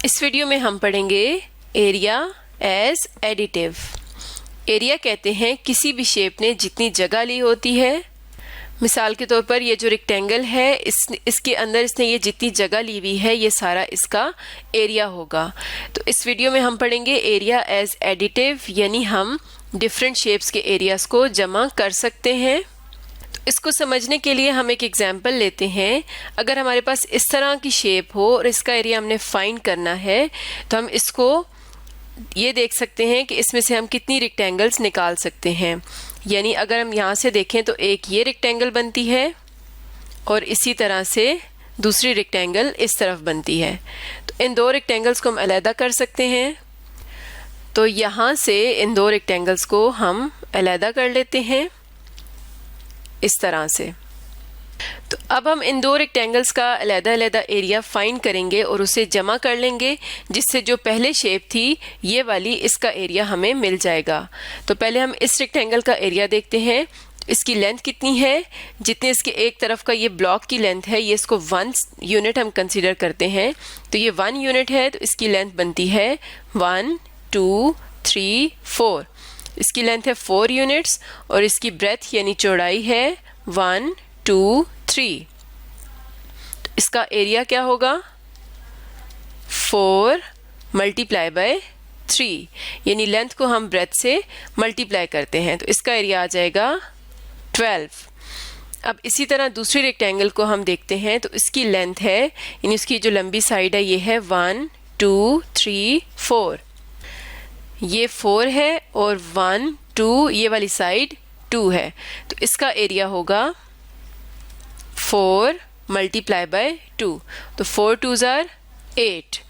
इस वीडियो में हम पढ़ेंगे एरिया एज एडिटिव। एरिया कहते हैं किसी भी शेप ने जितनी जगह ली होती है। मिसाल के तौर पर ये जो रेक्टेंगल है इसके अंदर इसने ये जितनी जगह ली हुई है ये सारा इसका एरिया होगा। तो इस वीडियो में हम पढ़ेंगे एरिया एज एडिटिव, यानी हम डिफरेंट शेप्स के एरियाज को जमा कर सकते हैं। तो इसको समझने के लिए हम एक एग्जांपल लेते हैं। अगर हमारे पास इस तरह की शेप हो और इसका एरिया हमने फाइंड करना है तो हम इसको ये देख सकते हैं कि इसमें से हम कितनी रेक्टेंगल्स निकाल सकते हैं। यानी अगर हम यहाँ से देखें तो एक ये रेक्टेंगल बनती है और इसी तरह से दूसरी रेक्टेंगल इस तरफ बनती है। तो इन दो रेक्टेंगल्स को हम अलहदा कर सकते हैं। तो यहाँ से इन दो रेक्टेंगल्स को हम अलहदा कर लेते हैं इस तरह से। तो अब हम इन दो रेक्टेंगल्स का अलग-अलग एरिया फाइंड करेंगे और उसे जमा कर लेंगे, जिससे जो पहले शेप थी ये वाली इसका एरिया हमें मिल जाएगा। तो पहले हम इस रेक्टेंगल का एरिया देखते हैं। इसकी लेंथ कितनी है, जितने इसके एक तरफ का ये ब्लॉक की लेंथ है ये इसको 1 यूनिट हम कंसीडर करते हैं। तो ये 1 यूनिट है तो इसकी लेंथ बनती है 1 2 3 4। इसकी लेंथ है 4 यूनिट्स और इसकी ब्रेथ यानी चौड़ाई है 1 2 3। तो इसका एरिया क्या होगा 4 मल्टीप्लाई बाय 3, यानी लेंथ को हम ब्रेथ से मल्टीप्लाई करते हैं तो इसका एरिया आ जाएगा 12। अब इसी तरह दूसरी रेक्टेंगल को हम देखते हैं तो इसकी लेंथ है यानी इसकी जो लंबी साइड है ये है 1 2 3 4। ये 4 है और 1 2 ये वाली साइड 2 है तो इसका एरिया होगा 4 मल्टीप्लाई बाय 2। तो 4 2s are 8।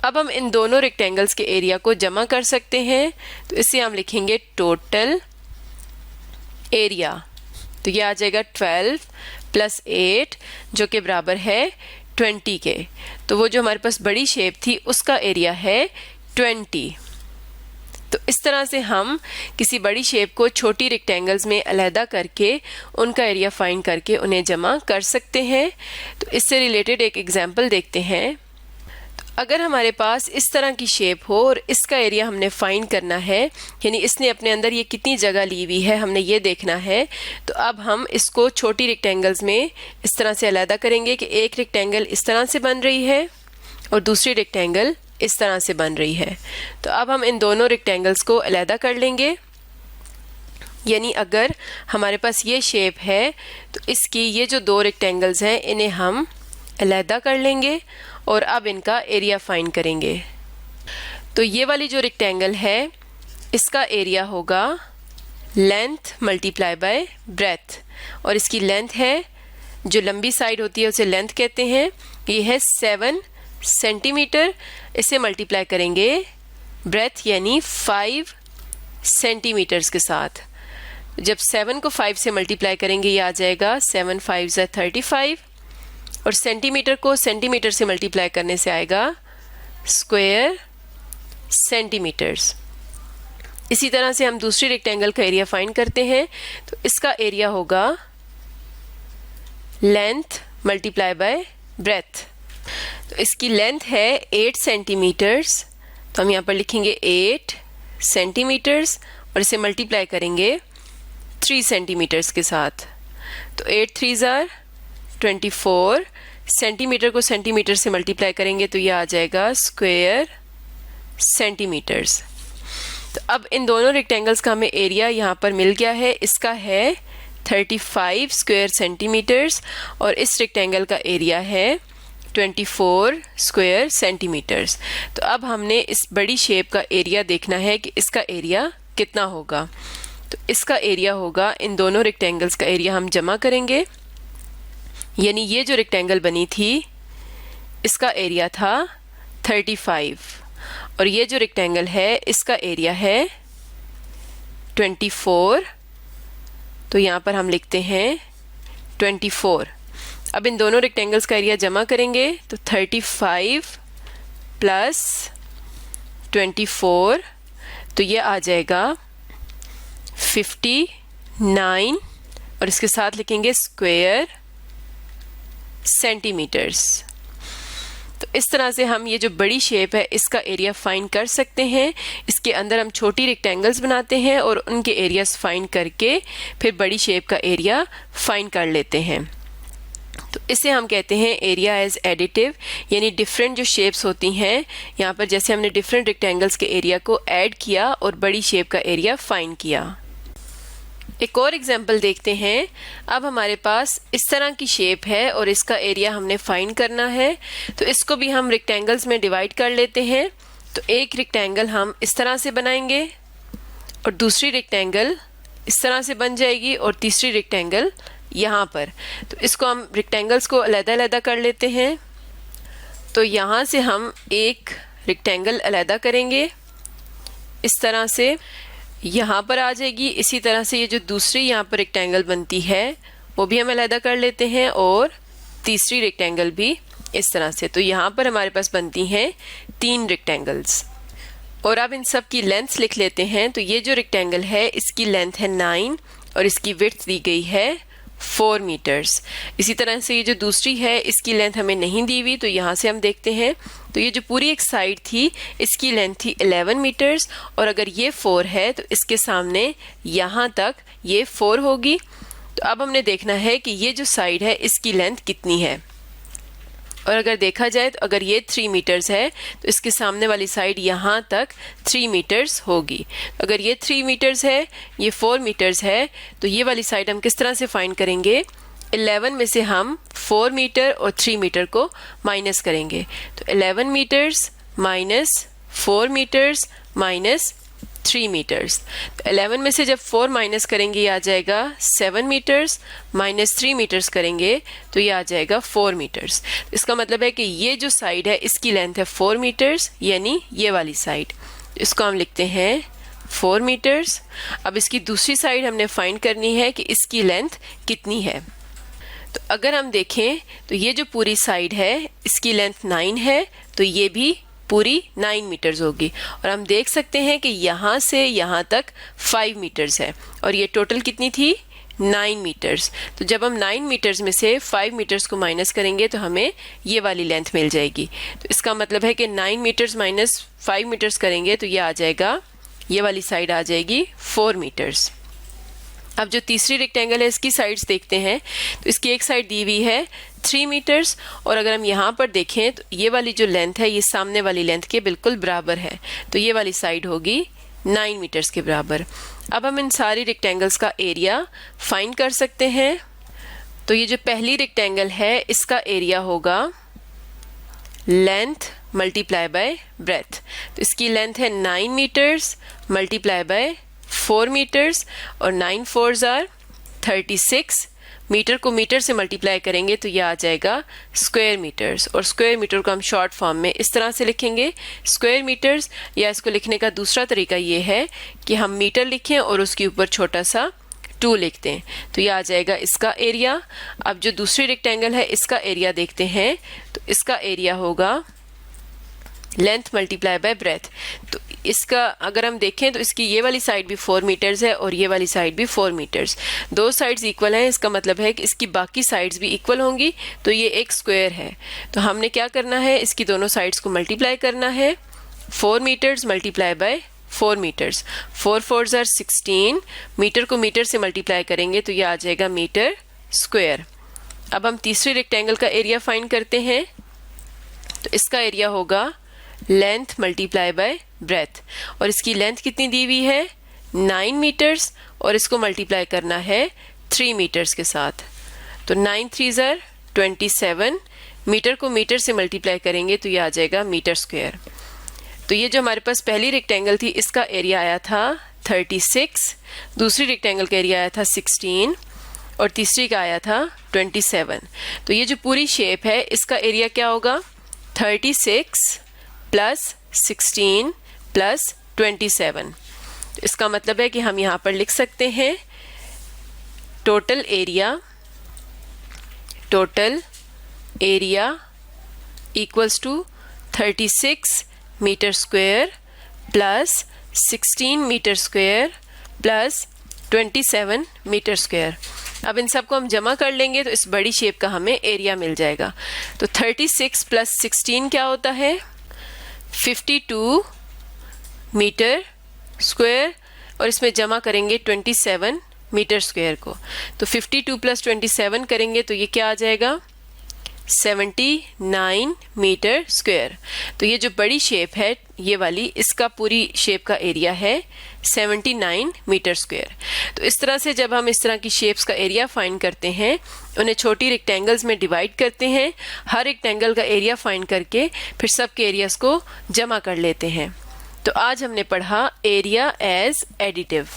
अब हम इन दोनों रेक्टेंगल्स के एरिया को जमा कर सकते हैं तो इसे हम लिखेंगे टोटल एरिया। तो ये आ जाएगा 12 प्लस 8 जो कि बराबर है 20 के। तो वो जो हमारे पास बड़ी शेप थी उसका एरिया है 20। तो इस तरह से हम किसी बड़ी शेप को छोटी रेक्टेंगल्स में अलहदा करके उनका एरिया फाइंड करके उन्हें जमा कर सकते हैं। तो इससे रिलेटेड एक एग्जांपल देखते हैं। तो अगर हमारे पास इस तरह की शेप हो और इसका एरिया हमने फाइंड करना है, यानी इसने अपने अंदर ये कितनी जगह ली हुई है हमने ये देखना है। तो अब हम इसको छोटी रेक्टेंगल्स में इस तरह से अलहदा करेंगे कि एक रेक्टेंगल इस तरह से बन रही है और दूसरी रेक्टेंगल इस तरह से बन रही है। तो अब हम इन दोनों रेक्टेंगल्स को अलहदा कर लेंगे। यानी अगर हमारे पास ये शेप है तो इसकी ये जो दो रेक्टेंगल्स हैं इन्हें हम अलहदा कर लेंगे और अब इनका एरिया फाइंड करेंगे। तो ये वाली जो रेक्टेंगल है इसका एरिया होगा लेंथ मल्टीप्लाई बाय ब्रेथ, और इसकी लेंथ है जो लंबी साइड होती है उसे लेंथ कहते हैं, ये है 7 सेंटीमीटर। इसे मल्टीप्लाई करेंगे ब्रेथ यानी 5 सेंटीमीटर्स के साथ। जब 7 को 5 से मल्टीप्लाई करेंगे ये आ जाएगा 7 5 35 और सेंटीमीटर को सेंटीमीटर से मल्टीप्लाई करने से आएगा स्क्वायर सेंटीमीटर्स। इसी तरह से हम दूसरी रेक्टेंगल का एरिया फाइंड करते हैं। तो इसका एरिया होगा लेंथ मल्टीप्लाई बाय ब्रेथ। तो इसकी लेंथ है 8 सेंटीमीटर्स तो हम यहाँ पर लिखेंगे 8 सेंटीमीटर्स और इसे मल्टीप्लाई करेंगे 3 सेंटीमीटर्स के साथ। तो 8 3s are 24। सेंटीमीटर को सेंटीमीटर से मल्टीप्लाई करेंगे तो ये आ जाएगा स्क्वायर सेंटीमीटर्स। तो अब इन दोनों रेक्टेंगल्स का हमें एरिया यहाँ पर मिल गया है। इसका है 35 स्क्वायर सेंटीमीटर्स और इस रेक्टेंगल का एरिया है 24 स्क्वायर सेंटीमीटर्स। तो अब हमने इस बड़ी शेप का एरिया देखना है कि इसका एरिया कितना होगा। तो इसका एरिया होगा, इन दोनों रेक्टेंगल्स का एरिया हम जमा करेंगे। यानी ये जो रेक्टेंगल बनी थी इसका एरिया था 35 और ये जो रेक्टेंगल है इसका एरिया है 24। तो यहाँ पर हम लिखते हैं 24। अब इन दोनों रेक्टेंगल्स का एरिया जमा करेंगे तो 35 प्लस 24 तो ये आ जाएगा 59 और इसके साथ लिखेंगे स्क्वायर सेंटीमीटर्स। तो इस तरह से हम ये जो बड़ी शेप है इसका एरिया फाइंड कर सकते हैं। इसके अंदर हम छोटी रेक्टेंगल्स बनाते हैं और उनके एरियाज फाइंड करके फिर बड़ी शेप का एरिया फाइंड कर लेते हैं। तो इसे हम कहते हैं एरिया एज एडिटिव, यानी डिफरेंट जो शेप्स होती हैं, यहाँ पर जैसे हमने डिफरेंट रेक्टेंगल्स के एरिया को ऐड किया और बड़ी शेप का एरिया फाइंड किया। एक और एग्जांपल देखते हैं। अब हमारे पास इस तरह की शेप है और इसका एरिया हमने फाइंड करना है, तो इसको भी हम रेक्टेंगल्स में डिवाइड कर लेते हैं। तो एक रेक्टेंगल हम इस तरह से बनाएंगे और दूसरी रेक्टेंगल इस तरह से बन जाएगी और तीसरी रेक्टेंगल यहाँ पर। तो इसको हम रेक्टेंगल्स को अलग-अलग कर लेते हैं। तो यहाँ से हम एक रेक्टेंगल अलग करेंगे, इस तरह से यहाँ पर आ जाएगी। इसी तरह से ये जो दूसरी यहाँ पर रेक्टेंगल बनती है वो भी हम अलग कर लेते हैं और तीसरी रेक्टेंगल भी इस तरह से। तो यहाँ पर हमारे पास बनती हैं 3 रेक्टेंगल्स। और अब इन सब की लेंथ्स लिख लेते हैं। तो ये जो रेक्टेंगल है इसकी लेंथ है 9 और इसकी विड्थ दी गई है 4 मीटर्स। इसी तरह से ये जो दूसरी है इसकी लेंथ हमें नहीं दी हुई, तो यहाँ से हम देखते हैं। तो ये जो पूरी एक साइड थी इसकी लेंथ थी 11 मीटर्स और अगर ये 4 है तो इसके सामने यहाँ तक ये 4 होगी। तो अब हमने देखना है कि ये जो साइड है इसकी लेंथ कितनी है। और अगर देखा जाए तो अगर ये 3 मीटर्स है तो इसके सामने वाली साइड यहाँ तक 3 मीटर्स होगी। अगर ये 3 मीटर्स है, ये 4 मीटर्स है, तो ये वाली साइड हम किस तरह से फाइंड करेंगे? 11 में से हम 4 मीटर और 3 मीटर को माइनस करेंगे। तो 11 metres minus 4 metres minus 3 metres. तो 11 में से जब 4 माइनस करेंगे ये आ जाएगा 7 मीटर्स, माइनस 3 मीटर्स करेंगे तो ये आ जाएगा 4 मीटर्स। इसका मतलब है कि ये जो साइड है इसकी लेंथ है 4 मीटर्स, यानी ये वाली साइड। इसको हम लिखते हैं 4 मीटर्स। अब इसकी दूसरी साइड हमने फाइंड करनी है कि इसकी लेंथ कितनी है। तो अगर हम देखें तो ये जो पूरी साइड है इसकी लेंथ 9 है, तो ये भी पूरी 9 मीटर्स होगी। और हम देख सकते हैं कि यहाँ से यहाँ तक 5 मीटर्स है और ये टोटल कितनी थी? 9 मीटर्स। तो जब हम 9 मीटर्स में से 5 मीटर्स को माइनस करेंगे तो हमें ये वाली लेंथ मिल जाएगी। तो इसका मतलब है कि 9 मीटर्स माइनस 5 मीटर्स करेंगे तो ये आ जाएगा, ये वाली साइड आ जाएगी 4 मीटर्स। अब जो तीसरी रेक्टेंगल है इसकी साइड्स देखते हैं। तो इसकी एक साइड दी हुई है 3 मीटर्स और अगर हम यहाँ पर देखें तो ये वाली जो लेंथ है ये सामने वाली लेंथ के बिल्कुल बराबर है, तो ये वाली साइड होगी 9 मीटर्स के बराबर। अब हम इन सारी रेक्टेंगल्स का एरिया फाइंड कर सकते हैं। तो ये जो पहली रेक्टेंगल है इसका एरिया होगा लेंथ मल्टीप्लाई बाय ब्रेथ। तो इसकी लेंथ है 9 मीटर्स मल्टीप्लाई बाय 4 मीटर्स और 9 4s आर 36। मीटर को मीटर से मल्टीप्लाई करेंगे तो यह आ जाएगा स्क्वायर मीटर्स। और स्क्वायर मीटर को हम शॉर्ट फॉर्म में इस तरह से लिखेंगे स्क्वायर मीटर्स, या इसको लिखने का दूसरा तरीका ये है कि हम मीटर लिखें और उसके ऊपर छोटा सा 2 लिखते हैं, तो यह आ जाएगा इसका एरिया। अब जो दूसरी रेक्टेंगल है इसका एरिया देखते हैं। तो इसका एरिया होगा लेंथ मल्टीप्लाई बाय ब्रेथ। तो इसका अगर हम देखें तो इसकी ये वाली साइड भी 4 मीटर्स है और ये वाली साइड भी 4 मीटर्स। दो साइड्स इक्वल हैं, इसका मतलब है कि इसकी बाकी साइड्स भी इक्वल होंगी, तो ये एक स्क्वायर है। तो हमने क्या करना है, इसकी दोनों साइड्स को मल्टीप्लाई करना है। 4 metres multiply by 4 metres, 4 4s are 16। Metre को मीटर से मल्टीप्लाई करेंगे तो ये आ जाएगा मीटर स्क्वायर। अब हम तीसरी रेक्टेंगल का एरिया फाइंड करते हैं। तो इसका एरिया होगा लेंथ मल्टीप्लाई बाय ब्रेथ और इसकी लेंथ कितनी दी हुई है 9 मीटर्स और इसको मल्टीप्लाई करना है 3 मीटर्स के साथ। तो 9 3s आर 27। मीटर को मीटर से मल्टीप्लाई करेंगे तो ये आ जाएगा मीटर स्क्वायर। तो ये जो हमारे पास पहली रेक्टेंगल थी इसका एरिया आया था 36, दूसरी रेक्टेंगल का एरिया आया था 16 और तीसरी का आया था 27। तो ये जो पूरी शेप है इसका एरिया क्या होगा 36 प्लस 16 प्लस 27। इसका मतलब है कि हम यहाँ पर लिख सकते हैं total area equals to 36 metre square plus 16 metre square plus 27 metre square. अब इन सबको हम जमा कर लेंगे तो इस बड़ी शेप का हमें एरिया मिल जाएगा। तो 36 प्लस 16 क्या होता है? 52 मीटर स्क्वायर, और इसमें जमा करेंगे 27 मीटर स्क्वायर को। तो 52 प्लस 27 करेंगे तो ये क्या आ जाएगा? 79 मीटर स्क्वायर। तो ये जो बड़ी शेप है ये वाली, इसका पूरी शेप का एरिया है 79 मीटर स्क्वायर। तो इस तरह से जब हम इस तरह की शेप्स का एरिया फाइंड करते हैं, उन्हें छोटी रेक्टेंगल्स में डिवाइड करते हैं, हर रेक्टेंगल का एरिया फाइंड करके फिर सबके एरियाज को जमा कर लेते हैं। तो आज हमने पढ़ा एरिया एज एडिटिव।